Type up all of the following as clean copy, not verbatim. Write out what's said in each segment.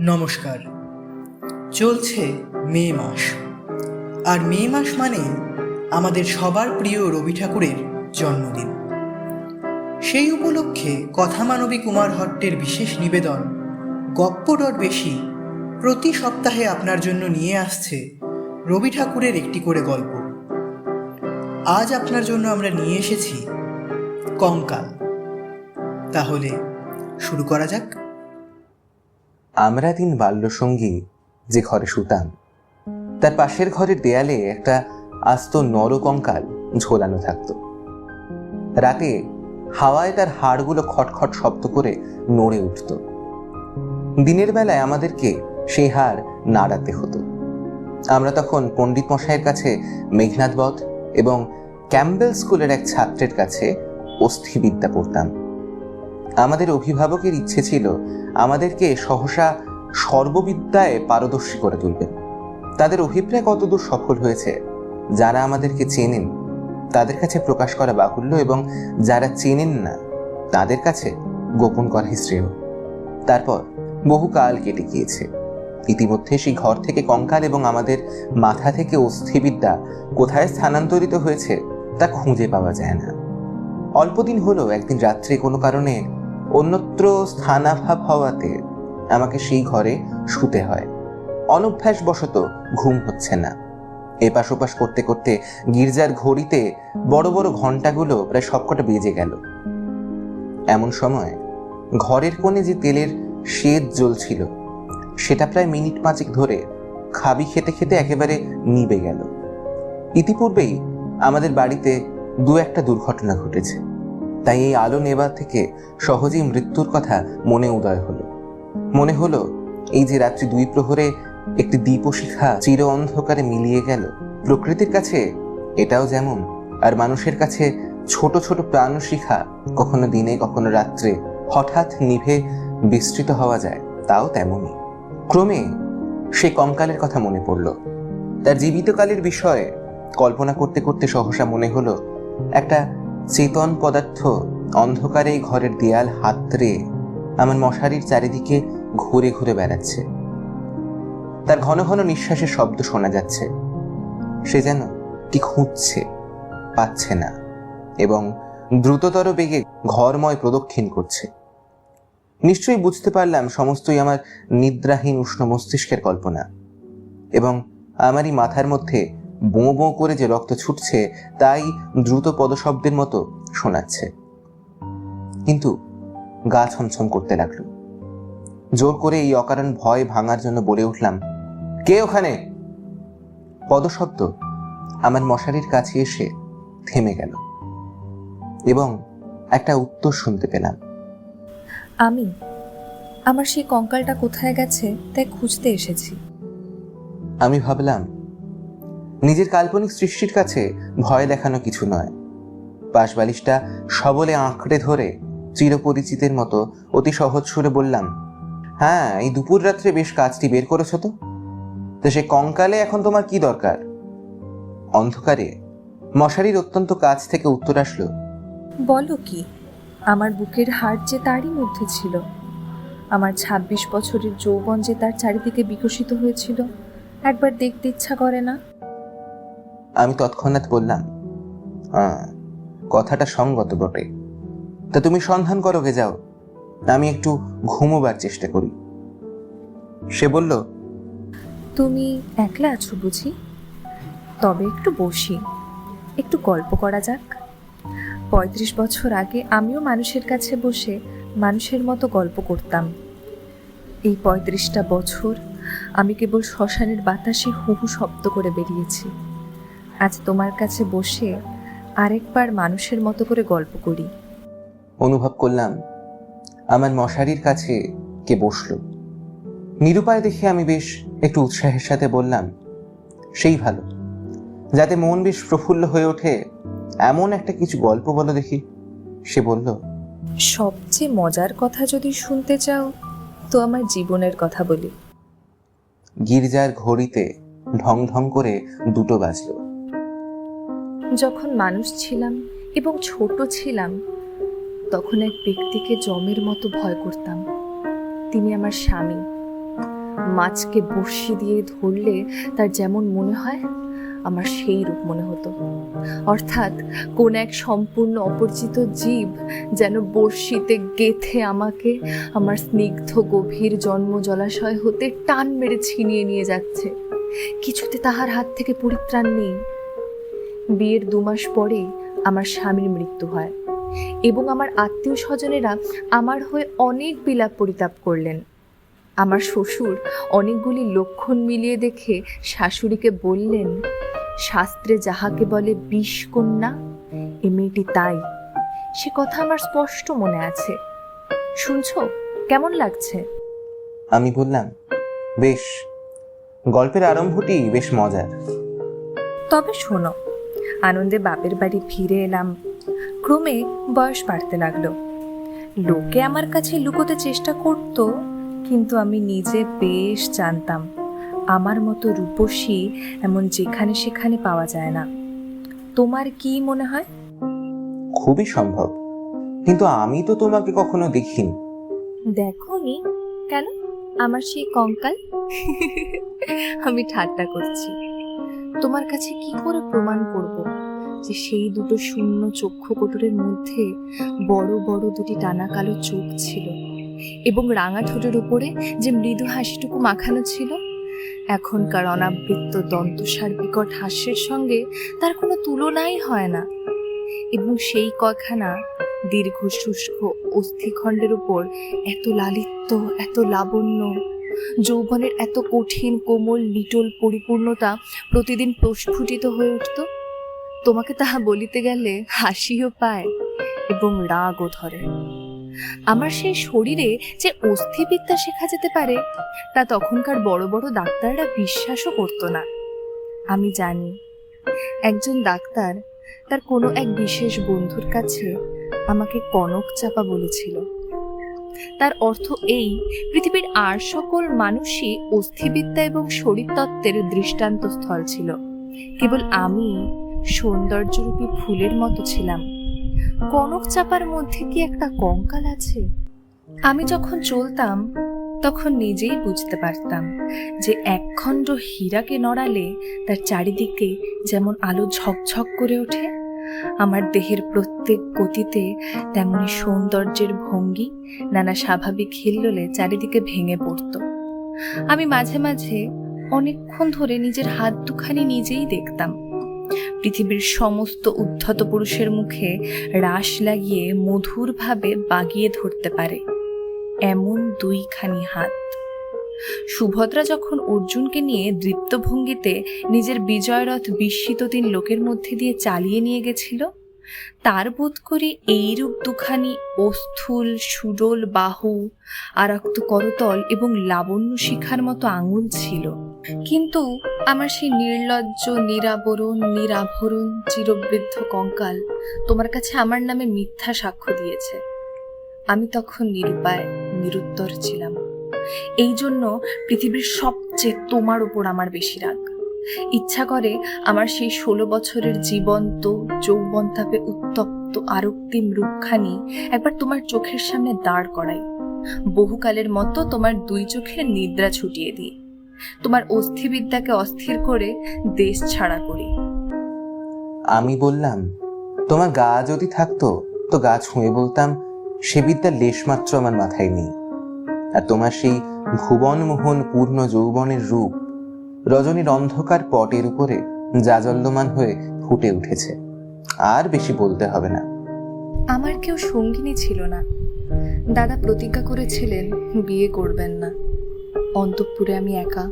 নমস্কার। চলছে মে মাস, আর মে মাস মানে আমাদের সবার প্রিয় রবি ঠাকুরের জন্মদিন। সেই উপলক্ষে কথা মানবী কুমার হট্টের বিশেষ নিবেদন গপ্প বেশি প্রতি সপ্তাহে আপনার জন্য নিয়ে আসছে রবি ঠাকুরের একটি করে গল্প। আজ আপনার জন্য আমরা নিয়ে এসেছি কঙ্কাল। তাহলে শুরু করা যাক। আমরা 3 বাল্যসঙ্গী যে ঘরে শুতাম, তার পাশের ঘরের দেয়ালে একটা আস্ত নরকঙ্কাল ঝোলানো থাকতো। রাতে হাওয়ায় তার হাড়গুলো খটখট শব্দ করে নড়ে উঠত। দিনের বেলায় আমাদেরকে সেই হাড় নাড়াতে হতো। আমরা তখন পণ্ডিত মশাইয়ের কাছে মেঘনাদ বধ এবং ক্যাম্বেল স্কুলের এক ছাত্রের কাছে অস্থিবিদ্যা পড়তাম। আমাদের অভিভাবকের ইচ্ছে ছিল আমাদেরকে সহসা সর্ববিদ্যায় পারদর্শী করে তুলবেন। তাদের অভিপ্রায় কতদূর সফল হয়েছে যারা আমাদেরকে চেনেন তাদের কাছে প্রকাশ করা বাহুল্য, এবং যারা চেনেন না তাদের কাছে গোপন করাই শ্রেয়। তারপর বহুকাল কেটে গিয়েছে। ইতিমধ্যে সেই ঘর থেকে কঙ্কাল এবং আমাদের মাথা থেকে অস্থিবিদ্যা কোথায় স্থানান্তরিত হয়েছে তা খুঁজে পাওয়া যায় না। অল্পদিন হলো একদিন রাত্রে কোনো কারণে অন্যত্র স্থানাভাব হওয়াতে আমাকে সেই ঘরে শুতে হয়। অনভ্যাসবশত ঘুম হচ্ছে না। এপাশ ওপাশ করতে করতে গির্জার ঘড়িতে বড় বড় ঘন্টাগুলো প্রায় সবকটা বেজে গেল। এমন সময় ঘরের কোণে যে তেলের শেদ জ্বলছিল সেটা প্রায় মিনিট 5 ধরে খাবি খেতে খেতে একেবারে নিভে গেল। ইতিপূর্বেই আমাদের বাড়িতে 2-1টা দুর্ঘটনা ঘটেছে, তাই এই আলো নেবার থেকে সহজেই মৃত্যুর কথা মনে উদয় হলো। মনে হলো এই যে রাত্রি 2 প্রহরে একটি দীপশিখা চির অন্ধকারে মিলিয়ে গেল, প্রকৃতির কাছে এটাও যেমন, আর মানুষের কাছে ছোট ছোট প্রাণশিখা কখনো দিনে কখনো রাত্রে হঠাৎ নিভে বিস্তৃত হওয়া যায়, তাও তেমনই। ক্রমে সে কঙ্কালের কথা মনে পড়ল। তার জীবিতকালের বিষয়ে কল্পনা করতে করতে সহসা মনে হলো একটা চেতন পদার্থ অন্ধকারে ঘরের দেয়াল হাতড়ে আমার মশারির চারিদিকে ঘুরে ঘুরে বেড়াচ্ছে। তার ঘন ঘন নিঃশ্বাসের শব্দ শোনা যাচ্ছে। সে যেন কি খুঁজছে, পাচ্ছে না, এবং দ্রুততর বেগে ঘরময় প্রদক্ষিণ করছে। নিশ্চয়ই বুঝতে পারলাম সমস্তই আমার নিদ্রাহীন উষ্ণ মস্তিষ্কের কল্পনা, এবং আমারই মাথার মধ্যে বোঁ বোঁ করে যে রক্ত ছুটছে তাই দ্রুত পদশব্দের মতো শোনাচ্ছে। কিন্তু গা ছমছম করতে লাগলো। জোর করে এই অকারণ ভয় ভাঙার জন্য বলে উঠলাম, কে ওখানে? পদশব্দ আমার মশারির কাছে এসে থেমে গেল, এবং একটা উত্তর শুনতে পেলাম। আমার সেই কঙ্কালটা কোথায় গেছে তাই খুঁজতে এসেছি। আমি ভাবলাম নিজের কাল্পনিক সৃষ্টির কাছে ভয় দেখানো কিছু নয়। পাশবালিশটা সবলে আঁকড়ে ধরে চিরপরিচিতের মতো অতি সহজ সুরে বললাম, হ্যাঁ, এই দুপুর রাত্রে বেশ কাজটি বের করেছো তো সে কঙ্কালে এখন তোমার কি দরকার? অন্ধকারে মশারির অত্যন্ত কাছ থেকে উত্তর আসলো, বলো কি? আমার বুকের হাড় যে তারই মধ্যে ছিল। আমার 26 বছরের যৌবন যে তার চারিদিকে বিকশিত হয়েছিল, একবার দেখতে ইচ্ছা করে না? আমি তৎক্ষণাৎ বললাম, কথাটা সঙ্গত বটে, তা তুমি সন্ধান করো, গে যাও, আমি একটু ঘুমোবার চেষ্টা করি। সে বলল, তুমি একলা আছো বুঝি? তবে একটু বসি, একটু গল্প করা যাক। 35 বছর আগে আমিও মানুষের কাছে বসে মানুষের মতো গল্প করতাম। এই 35টা বছর আমি কেবল শ্মশানের বাতাসে হু হু শব্দ করে বেরিয়েছি। আজ তোমার কাছে বসে আরেকবার মানুষের মতো করে গল্প করি। অনুভব করলাম আমার মশারির কাছে কে বসলো। নিরুপায় দেখে আমি বেশ একটু উৎসাহের সাথে বললাম, সেই ভালো, যাতে মন বেশ প্রফুল্ল হয়ে ওঠে এমন একটা কিছু গল্প বলো দেখি। সে বলল, সবচেয়ে মজার কথা যদি শুনতে চাও তো আমার জীবনের কথা বলি। গির্জার ঘড়িতে ঢং ঢং করে 2টো বাজলো। যখন মানুষ ছিলাম এবং ছোট ছিলাম, তখন এক ব্যক্তিকে জমের মতো ভয় করতাম। তিনি আমার স্বামী। মাছকে বড়শি দিয়ে ধরলে তার যেমন মনে হয়, আমার সেই রূপ মনে হতো। অর্থাৎ কোন এক সম্পূর্ণ অপরিচিত জীব যেন বড়শিতে গেথে আমাকে আমার স্নিগ্ধ গভীর জন্ম জলাশয় হতে টান মেরে ছিনিয়ে নিয়ে যাচ্ছে। কিছুতে তাহার হাত থেকে পরিত্রাণ নেই। বিয়ের 2 মাস পরে আমার স্বামীর মৃত্যু হয় এবং আমার আত্মীয় স্বজনেরা আমার হয়ে অনেক বিলাপ পরিতাপ করলেন। আমার শ্বশুর অনেকগুলি লক্ষণ মিলিয়ে দেখে শাশুড়িকে বললেন, শাস্ত্রে যাহাকে বলে বিষকন্যা, এ মেয়েটি তাই। সে কথা আমার স্পষ্ট মনে আছে। শুনছো, কেমন লাগছে? আমি বললাম, বেশ, গল্পের আরম্ভটি বেশ মজার। তবে শোনো, আনন্দে বাপের বাড়ি ফিরে এলাম। ক্রমে বয়স বাড়তে লাগলো। লোকে আমার কাছে লুকোতে চেষ্টা করত, কিন্তু আমি নিজে বেশ জানতাম আমার মতো রূপসী এমন যেখানে সেখানে পাওয়া যায় না। তোমার কি মনে হয়? খুবই সম্ভব, কিন্তু আমি তো তোমাকে কখনো দেখিনি। দেখোনি কেন? আমার সেই কঙ্কাল। আমি ঠাট্টা করছি। তোমার কাছে কি করে প্রমাণ করব যে সেই দুটো শূন্য চক্ষু কোটরের মধ্যে বড় বড় দুটি টানা কালো চোখ ছিল এবং রাঙা ঠোঁটের উপরে যে মৃদু হাসিটুকু মাখানো ছিল? এখনকার অনাবৃত্ত দন্তসার বিকট হাস্যের সঙ্গে তার কোনো তুলনাই হয় না। এবং সেই কয়খানা দীর্ঘ শুষ্ক অস্থিখণ্ডের উপর এত লালিত্য, এত লাবণ্য, যৌবনের এত কঠিন কোমল লিটল পরিপূর্ণতা প্রতিদিন প্রস্ফুটিত হয়ে উঠত। তোমাকে তাহা বলিতে গেলে হাসিও পায় এবং রাগও ধরে। আমার সেই শরীরে যে অস্থিবিদ্যা শেখা যেতে পারে তা তখনকার বড় বড় ডাক্তাররা বিশ্বাসও করতো না। আমি জানি একজন ডাক্তার তার কোনো এক বিশেষ বন্ধুর কাছে আমাকে কনক চাপা বলেছিল। তার অর্থ এই, পৃথিবীর আর সকল মানুষই অস্থিবিদ্যা এবং শরীরতত্ত্বের দৃষ্টান্ত স্থল ছিল। কেবল আমি সৌন্দর্যরূপী ফুলের মতো ছিলাম। কনক চাপার মধ্যে কি একটা কঙ্কাল আছে? আমি যখন চলতাম তখন নিজেই বুঝতে পারতাম যে একখণ্ড হীরাকে নড়ালে তার চারিদিকে যেমন আলো ঝকঝক করে ওঠে, আমার দেহের প্রত্যেক গতিতে তেমনি সৌন্দর্যের ভঙ্গি নানা স্বাভাবিক হিল্লোলে চারিদিকে ভেঙে পড়ত। আমি মাঝে মাঝে অনেকক্ষণ ধরে নিজের হাত দুখানি নিজেই দেখতাম। পৃথিবীর সমস্ত উদ্ধত পুরুষের মুখে রাশ লাগিয়ে মধুরভাবে বাগিয়ে ধরতে পারে এমন 2খানি হাত। সুভদ্রা যখন অর্জুনকে নিয়ে দৃপ্ত ভঙ্গিতে নিজের বিজয়রথ বিস্মিত 3 লোকের মধ্যে দিয়ে চালিয়ে নিয়ে গেছিল, তার বোধ করি এইরূপ 2খানি অস্থূল সুডোল বাহু, আরক্ত করতল এবং লাবণ্য শিখার মতো আঙুল ছিল। কিন্তু আমার সেই নির্লজ্জ নিরাবরণ নিরাভরণ চিরবৃদ্ধ কঙ্কাল তোমার কাছে আমার নামে মিথ্যা সাক্ষ্য দিয়েছে। আমি তখন নিরুপায় নিরুত্তর ছিলাম। এই জন্য পৃথিবীর সবচেয়ে তোমার ওপর আমার বেশি রাগ। ইচ্ছা করে আমার সেই 16 বছরের জীবন্ত যৌবনতাপে উত্তপ্ত আরক্তিম রূপখানি একবার তোমার চোখের সামনে দাঁড় করাই, বহুকালের মতো তোমার 2 চোখের নিদ্রা ছুটিয়ে দিই, তোমার অস্থিবিদ্যাকে অস্থির করে দেশ ছাড়া করি। আমি বললাম, তোমার গা যদি থাকতো তো গা ছুঁয়ে বলতাম, সে বিদ্যা লেশমাত্র আমার মাথায় নেই। আর তোমার সেই ভুবনমোহন পূর্ণ যৌবনের রূপ রজনীর অন্ধকার পটের উপরে জাজল্যমান হয়ে ফুটে উঠেছে। আর বেশি বলতে হবে না। আমার কেউ সঙ্গিনী ছিল না। দাদা প্রতিজ্ঞা করেছিলেন বিয়ে করবেন না। অন্তঃপুরে আমি একা।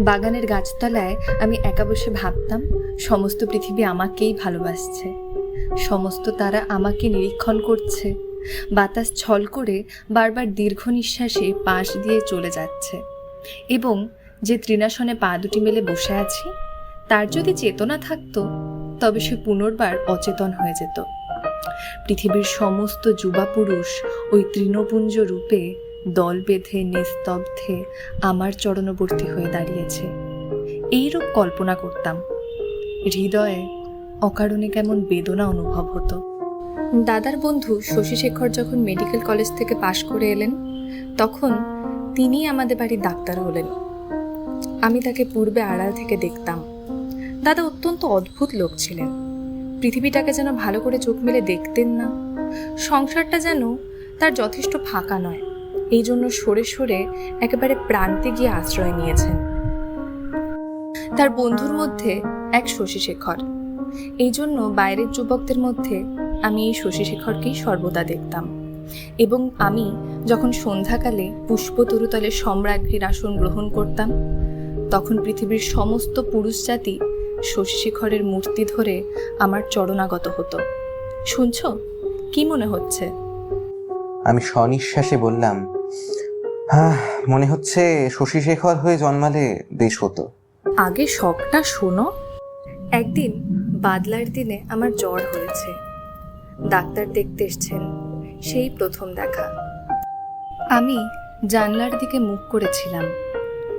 বাগানের গাছতলায় আমি একা বসে ভাবতাম সমস্ত পৃথিবী আমাকেই ভালোবাসছে, সমস্ত তারা আমাকে নিরীক্ষণ করছে। বাতাস ছল করে বারবার দীর্ঘ নিঃশ্বাসে পাশ দিয়ে চলে যাচ্ছে এবং যে তৃণাসনে পা দুটি মেলে বসে আছি তার যদি চেতনা থাকতো তবে সে পুনর্বার অচেতন হয়ে যেত। পৃথিবীর সমস্ত যুবা পুরুষ ওই তৃণপুঞ্জ রূপে দল বেঁধে নিস্তব্ধে আমার চরণবর্তী হয়ে দাঁড়িয়েছে। এইরূপ কল্পনা করতাম। হৃদয়ে অকারণে কেমন বেদনা অনুভব হতো। দাদার বন্ধু শশীশেখর যখন মেডিকেল কলেজ থেকে পাশ করে এলেন তখন তিনিই আমাদের বাড়ির ডাক্তার হলেন। আমি তাকে পূর্বে আড়াল থেকে দেখতাম। দাদা অত্যন্ত অদ্ভুত লোক ছিলেন। পৃথিবীটাকে যেন ভালো করে চোখ মেলে দেখতেন না। সংসারটা যেন তার যথেষ্ট ফাঁকা নয়, এই জন্য সরে সরে একেবারে প্রান্তে গিয়ে আশ্রয় নিয়েছেন। তার বন্ধুর মধ্যে এক শশীশেখর। এই জন্য বাইরের যুবকদের মধ্যে আমি এই শশীশেখরকেই সর্বদা দেখতাম। এবং আমি যখন সন্ধ্যাকালে পুষ্পতরুতলে সম্রাজ্ঞীর আসন গ্রহণ করতাম, তখন পৃথিবীর সমস্ত পুরুষ জাতি শশীশেখরের মূর্তি ধরে আমার চরণাগত হতো। শুনছ, কি মনে হচ্ছে? আমি স্বনিঃশ্বাসে বললাম, মনে হচ্ছে শশীশেখর হয়ে জন্মালে বেশ হতো। আগে সবটা শোনো। একদিন বাদলার দিনে আমার জ্বর হয়েছে। ডাক্তার দেখতে এসছেন, সেই প্রথম দেখা। আমি জানলার দিকে মুখ করেছিলাম,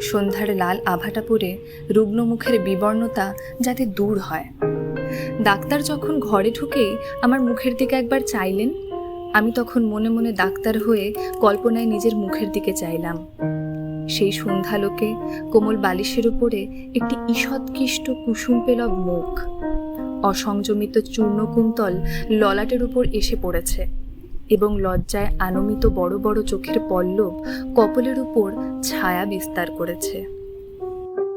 সন্ধ্যার লাল আভাটা পড়ে রুগ্ন মুখের বিবর্ণতা যাতে দূর হয়। ডাক্তার যখন ঘরে ঢুকেই আমার মুখের দিকে একবার চাইলেন, আমি তখন মনে মনে ডাক্তার হয়ে কল্পনায় নিজের মুখের দিকে চাইলাম। সেই সন্ধ্যালোকে কোমল বালিশের উপরে একটি ঈষৎকৃষ্ট কুসুম পেলব মুখ, অসংযমিত চূর্ণকুন্তল ললাটের উপর এসে পড়েছে এবং লজ্জায় আনমিত বড় বড় চোখের পল্লব কপলের উপর ছায়া বিস্তার করেছে।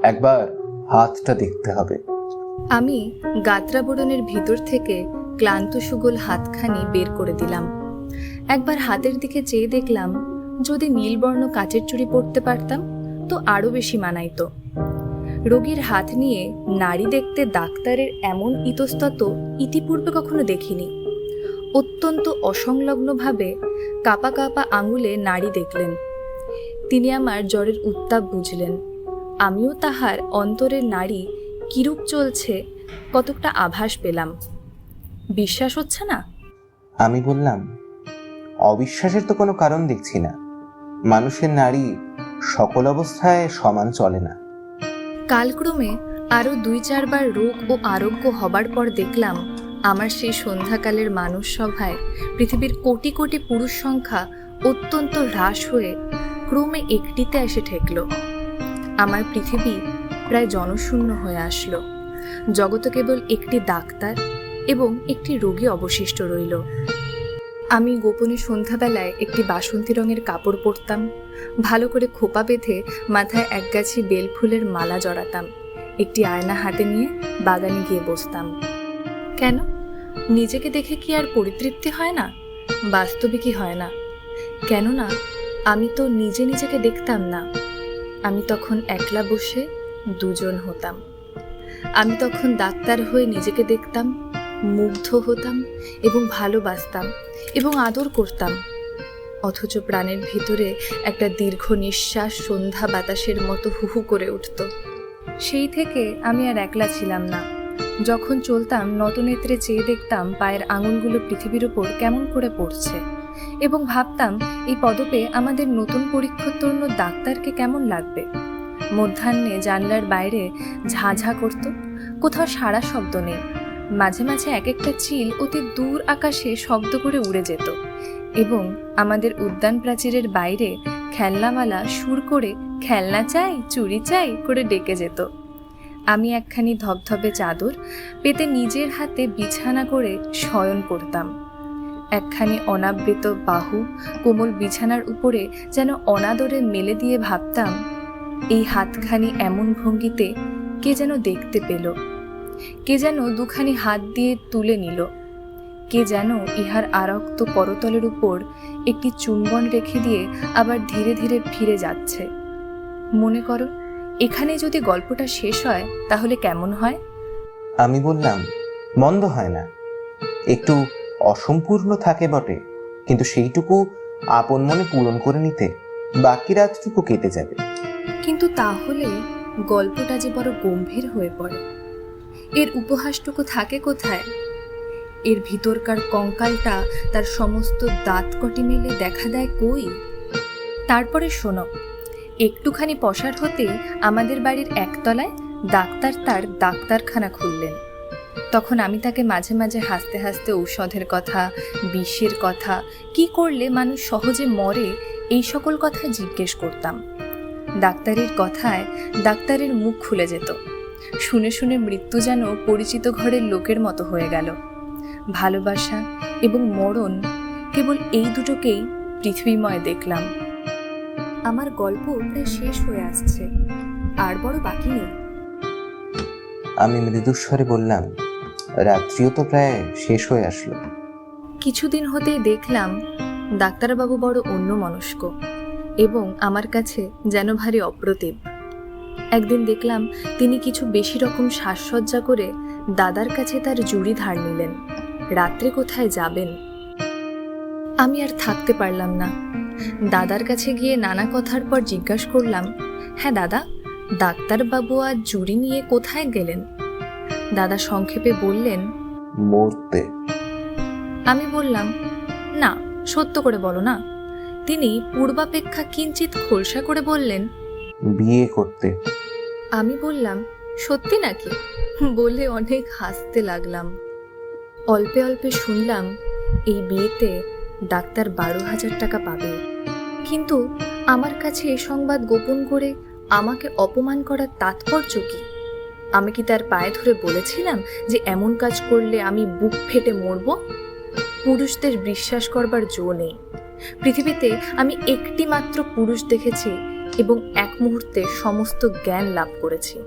একবার হাতটা দেখতে হবে। আমি গাত্রাবরণের ভিতর থেকে ক্লান্ত সুগোল হাতখানি বের করে দিলাম। একবার হাতের দিকে চেয়ে দেখলাম, যদি নীলবর্ণ কাচের চুড়ি পরতে পারতাম তো আরো বেশি মানাইতো। রোগীর হাত নিয়ে নাড়ি দেখতে ডাক্তারের এমন ইতস্তত ইতিপূর্বে কখনো দেখিনি। অত্যন্ত অসংলগ্নভাবে কাপা কাপা আঙুলে নাড়ি দেখলেন। তিনি আমার জ্বরের উত্তাপ বুঝলেন। আমিও তাহার অন্তরের নাড়ি কিরূপ চলছে কতকটা আভাস পেলাম। বিশ্বাস হচ্ছে না? আমি বললাম, অবিশ্বাসের তো কোনো কারণ দেখছি না। মানুষের নাড়ি সকল অবস্থায় সমান চলে না। কালক্রমে আরো 2-4 বার রোগ ও আরোগ্য হবার পর দেখলাম, আমার সেই সন্ধ্যাকালের মানুষ সভায় পৃথিবীর কোটি কোটি পুরুষ সংখ্যা অত্যন্ত হ্রাস হয়ে ক্রমে একটিতে এসে ঠেকল। আমার পৃথিবী প্রায় জনশূন্য হয়ে আসলো। জগতে কেবল একটি ডাক্তার এবং একটি রোগী অবশিষ্ট রইল। আমি গোপনে সন্ধ্যাবেলায় একটি বাসন্তী রঙের কাপড় পরতাম, ভালো করে খোপা বেঁধে মাথায় একগাছি বেলফুলের মালা জড়াতাম, একটি আয়না হাতে নিয়ে বাগানে গিয়ে বসতাম। কেন? নিজেকে দেখে কি আর পরিতৃপ্তি হয় না? বাস্তবিকই হয় না। কেননা আমি তো নিজে নিজেকে দেখতাম না। আমি তখন একলা বসে দুজন হতাম। আমি তখন ডাক্তার হয়ে নিজেকে দেখতাম, মুগ্ধ হতাম এবং ভালোবাসতাম এবং আদর করতাম। অথচ প্রাণের ভিতরে একটা দীর্ঘ নিঃশ্বাস সন্ধ্যা বাতাসের মতো হুহু করে উঠত। সেই থেকে আমি আর একলা ছিলাম না। যখন চলতাম নতনেত্রে চেয়ে দেখতাম পায়ের আঙুলগুলো পৃথিবীর উপর কেমন করে পড়ছে এবং ভাবতাম এই পদপে আমাদের নতুন পরীক্ষোত্তর্ণ ডাক্তারকে কেমন লাগবে। মধ্যাহ্নে জানলার বাইরে ঝাঁঝা করত, কোথাও সারা শব্দ নেই। মাঝে মাঝে এক একটা চিল অতি দূর আকাশে শব্দ করে উড়ে যেত এবং আমাদের উদ্যান প্রাচীরের বাইরে খেলনাওয়ালা সুর করে খেলনা চাই, চুড়ি চাই করে ডেকে যেত। আমি একখানি ধবধবে চাদর পেতে নিজের হাতে বিছানা করে শয়ন করতাম। একখানি অনাবৃত বাহু কোমল বিছানার উপরে যেন অনাদরে মেলে দিয়ে ভাবতাম, এই হাতখানি এমন ভঙ্গিতে কে যেন দেখতে পেল, কে যেন দুখানি হাত দিয়ে তুলে নিল, কে যেন ইহার আরক্ত করতলের উপর একটি চুম্বন রেখে দিয়ে আবার ধীরে ধীরে ফিরে যাচ্ছে। মনে করো, এখানে যদি গল্পটা শেষ হয় তাহলে কেমন হয়? আমি বললাম, মন্দ হয় না। একটু অসম্পূর্ণ থাকে বটে, কিন্তু সেইটুকু আপন মনে পূরণ করে নিতে বাকি রাতটুকু কেটে যাবে। কিন্তু তাহলে গল্পটা যে বড় গম্ভীর হয়ে পড়ে। এর উপহাসটুকু থাকে কোথায়? এর ভিতরকার কঙ্কালটা তার সমস্ত দাঁত কটি মেলে দেখা দেয় কই? তারপরে শোনো, একটুখানি পসার হতে আমাদের বাড়ির একতলায় ডাক্তার তার ডাক্তারখানা খুললেন। তখন আমি তাকে মাঝে মাঝে হাসতে হাসতে ঔষধের কথা, বিষের কথা, কি করলে মানুষ সহজে মরে এই সকল কথা জিজ্ঞেস করতাম। ডাক্তারের কথায় ডাক্তারের মুখ খুলে যেত। শুনে শুনে মৃত্যু যেন পরিচিত ঘরের লোকের মতো হয়ে গেল। ভালোবাসা এবং মরণ, কেবল এই দুটোকেই পৃথিবীময় দেখলাম। আমার গল্প প্রায় শেষ হয়ে আসছে, আর বড় বাকি নেই। আমি মৃদুস্বরে বললাম, রাত্রিও তো প্রায় শেষ হয়ে আসলো। কিছুদিন হতেই দেখলাম ডাক্তারবাবু বড় অন্যমনস্ক এবং আমার কাছে যেন ভারী অপ্রতিভ। একদিন দেখলাম তিনি কিছু বেশি রকম সাজসজ্জা করে দাদার কাছে তার জুড়ি ধার নিলেন। রাত্রে কোথায় যাবেন? আমি আর থাকতে পারলাম না। দাদার কাছে গিয়ে নানা কথার পর জিজ্ঞাসা করলাম, হ্যাঁ দাদা, ডাক্তারবাবু আজ জুড়ি নিয়ে কোথায় গেলেন? দাদা সংক্ষেপে বললেন, মরতে। আমি বললাম, না, সত্য করে বলো না। তিনি পূর্বাপেক্ষা কিঞ্চিত খোলসা করে বললেন, বিয়ে করতে। আমি বললাম, সত্যি নাকি? বলে অনেক হাসতে লাগলাম। অল্পে অল্পে শুনলাম এই বিয়েতে ডাক্তার 12,000 টাকা পাবে। কিন্তু আমার কাছে এ সংবাদ গোপন করে আমাকে অপমান করার তাৎপর্য কি? আমি কি তার পায়ে ধরে বলেছিলাম যে এমন কাজ করলে আমি বুক ফেটে মরব? পুরুষদের বিশ্বাস করবার জো নেই। পৃথিবীতে আমি একটি মাত্র পুরুষ দেখেছি এবং এক মুহূর্তে সমস্ত জ্ঞান লাভ করেছি।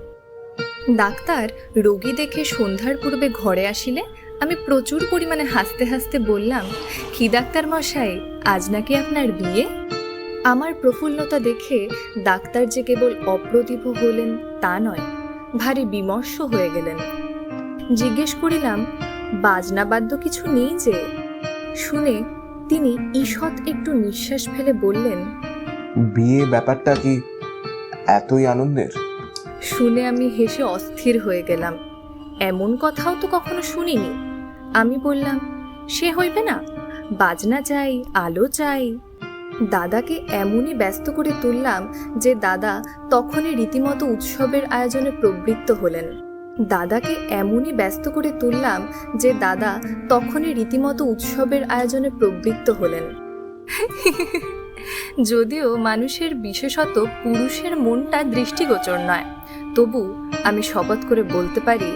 ডাক্তার রোগী দেখে সন্ধ্যার পূর্বে ঘরে আসিলে আমি প্রচুর পরিমাণে হাসতে হাসতে বললাম, কি ডাক্তার মশাই, আজ নাকি আপনার বিয়ে? আমার প্রফুল্লতা দেখে ডাক্তার যে কেবল অপ্রতিভ হলেন তা নয়, ভারী বিমর্ষ হয়ে গেলেন। জিজ্ঞেস করিলাম, বাজনা বাদ্য কিছু নেই যে? শুনে তিনি ঈষৎ একটু নিঃশ্বাস ফেলে বললেন, বিয়ে ব্যাপারটা কি এতই আনন্দের? শুনে আমি হেসে অস্থির হয়ে গেলাম। এমন কথাও তো কখনো শুনিনি। আমি বললাম, সে হইবে না, বাজনা চাই, আলো চাই। দাদাকে এমনই ব্যস্ত করে তুললাম যে দাদা তখনই রীতিমতো উৎসবের আয়োজনে প্রবৃত্ত হলেন। দাদাকে এমনই ব্যস্ত করে তুললাম যে দাদা তখনই রীতিমতো উৎসবের আয়োজনে প্রবৃত্ত হলেন। যদিও মানুষের, বিশেষত পুরুষের মনটা দৃষ্টিগোচর নয়, তবু আমি শপথ করে বলতে পারি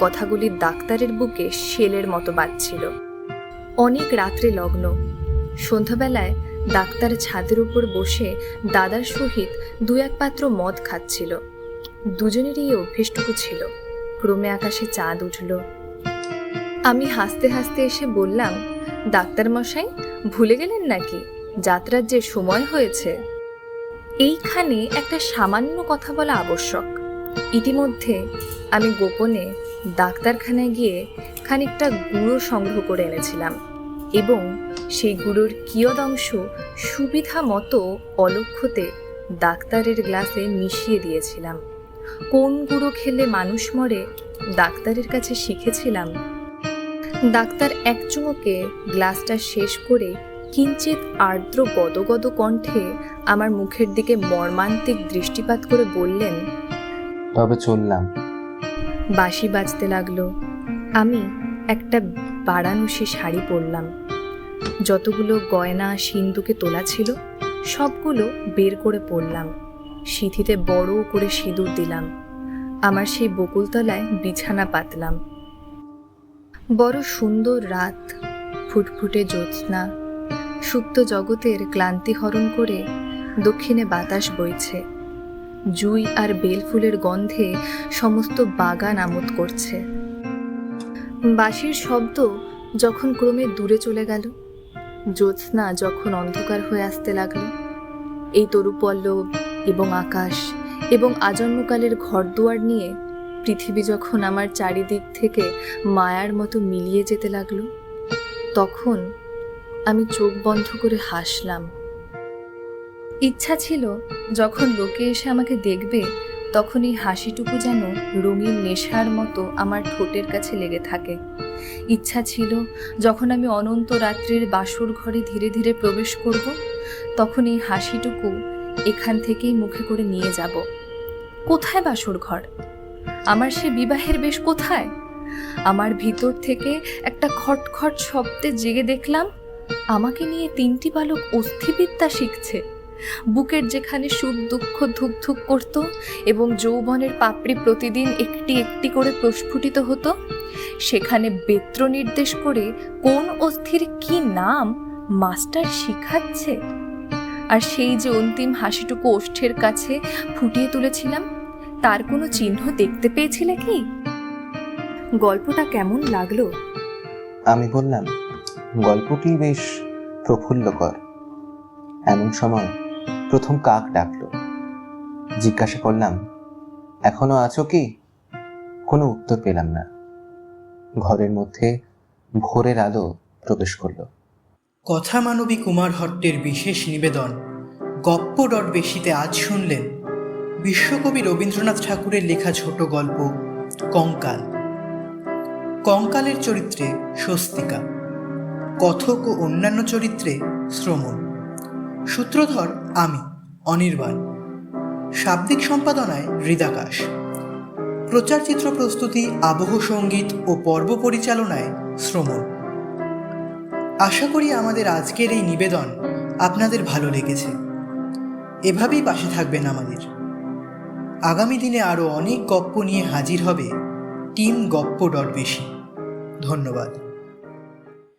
কথাগুলি ডাক্তারের বুকে শেলের মতো বাজছিল। অনেক রাত্রে লগ্ন। সন্ধ্যাবেলায় ডাক্তার ছাদের উপর বসে দাদার সহিত 2-1 পাত্র মদ খাচ্ছিল। দুজনেরই এই অভ্যেসটুকু ছিল। ক্রমে আকাশে চাঁদ উঠল। আমি হাসতে হাসতে এসে বললাম, ডাক্তার মশাই, ভুলে গেলেন নাকি যাত্রার যে সময় হয়েছে? এইখানে একটা সামান্য কথা বলা আবশ্যক। ইতিমধ্যে আমি গোপনে ডাক্তারখানায় গিয়ে খানিকটা গুঁড়ো সংগ্রহ করে এনেছিলাম এবং সেই গুঁড়োর কিয়দংশ সুবিধা মতো অলক্ষ্যতে ডাক্তারের গ্লাসে মিশিয়ে দিয়েছিলাম। কোন গুঁড়ো খেলে মানুষ মরে ডাক্তারের কাছে শিখেছিলাম। ডাক্তার এক চুমুকে গ্লাসটা শেষ করে কিঞ্চিত আর্দ্র গদগদ কণ্ঠে আমার মুখের দিকে মর্মান্তিক দৃষ্টিপাত করে বললেন, তবে চললাম। বাঁশি বাজতে লাগলো। আমি একটা বারাণসী শাড়ি পরলাম। যতগুলো গয়না সিন্দুকে তোলা ছিল সবগুলো বের করে পরলাম। সিঁথিতে বড় করে সিঁদুর দিলাম। আমার সেই বকুলতলায় বিছানা পাতলাম। বড় সুন্দর রাত, ফুটফুটে জ্যোৎস্না, সুপ্ত জগতের ক্লান্তি হরণ করে দক্ষিণে বাতাস বইছে। জুই আর বেলফুলের গন্ধে সমস্ত বাগান আমোদ করছে। বাঁশির শব্দ যখন ক্রমে দূরে চলে গেল, জ্যোৎস্না যখন অন্ধকার হয়ে আসতে লাগলো, এই তরুপল্লব এবং আকাশ এবং আজন্মকালের ঘরদুয়ার নিয়ে পৃথিবী যখন আমার চারিদিক থেকে মায়ার মতো মিলিয়ে যেতে লাগলো, তখন আমি চোখ বন্ধ করে হাসলাম। ইচ্ছা ছিল যখন লোকে এসে আমাকে দেখবে তখন এই হাসিটুকু যেন রঙিন নেশার মতো আমার ঠোঁটের কাছে লেগে থাকে। ইচ্ছা ছিল যখন আমি অনন্ত রাত্রির বাসর ঘরে ধীরে ধীরে প্রবেশ করব, তখন এই হাসিটুকু এখান থেকেই মুখে করে নিয়ে যাব। কোথায় বাসর ঘর? আমার সে বিবাহের বেশ কোথায়? আমার ভিতর থেকে একটা খটখট শব্দে জেগে দেখলাম আমাকে নিয়ে 3টি বালক অস্থিবিদ্যা শিখছে। বুকের যেখানে সুখ দুঃখ ধুকধুক করত এবং যৌবনের পাপড়ি প্রতিদিন একটি একটি করে প্রস্ফুটিত হতো, সেখানে বেত্র নির্দেশ করে কোন অস্থির কি নাম মাস্টার শিখাচ্ছে। আর সেই যে অন্তিম হাসিটুকু ওষ্ঠের কাছে ফুটিয়ে তুলেছিলাম, তার কোনো চিহ্ন দেখতে পেয়েছিলে কি? গল্পটা কেমন লাগলো? আমি বললাম, গল্পটি বেশ প্রফুল্লকর। এমন সময় প্রথম কাক ডাকলো। জিজ্ঞাসা করলাম, এখনো আছো কি? কোনো উত্তর পেলাম না। ঘরের মধ্যে ভোরের আলো প্রবেশ করলো। কথা মানবী কুমার হট্টের বিশেষ নিবেদন গপ্প ডট বেশিতে আজ শুনলেন বিশ্বকবি রবীন্দ্রনাথ ঠাকুরের লেখা ছোট গল্প কঙ্কাল। কঙ্কালের চরিত্রে স্বস্তিকা, কথক ও অন্যান্য চরিত্রে শ্রমণ, সূত্রধর আমি অনির্বাণ, শাব্দিক সম্পাদনায় হৃদাকাশ, প্রচারচিত্র প্রস্তুতি, আবহ সঙ্গীত ও পর্ব পরিচালনায় শ্রমণ। আশা করি আমাদের আজকের এই নিবেদন আপনাদের ভালো লেগেছে। এভাবেই পাশে থাকবেন আমাদের। আগামী দিনে আরও অনেক গপ্প নিয়ে হাজির হবে টিম গপ্প ডট বেশি। ধন্যবাদ।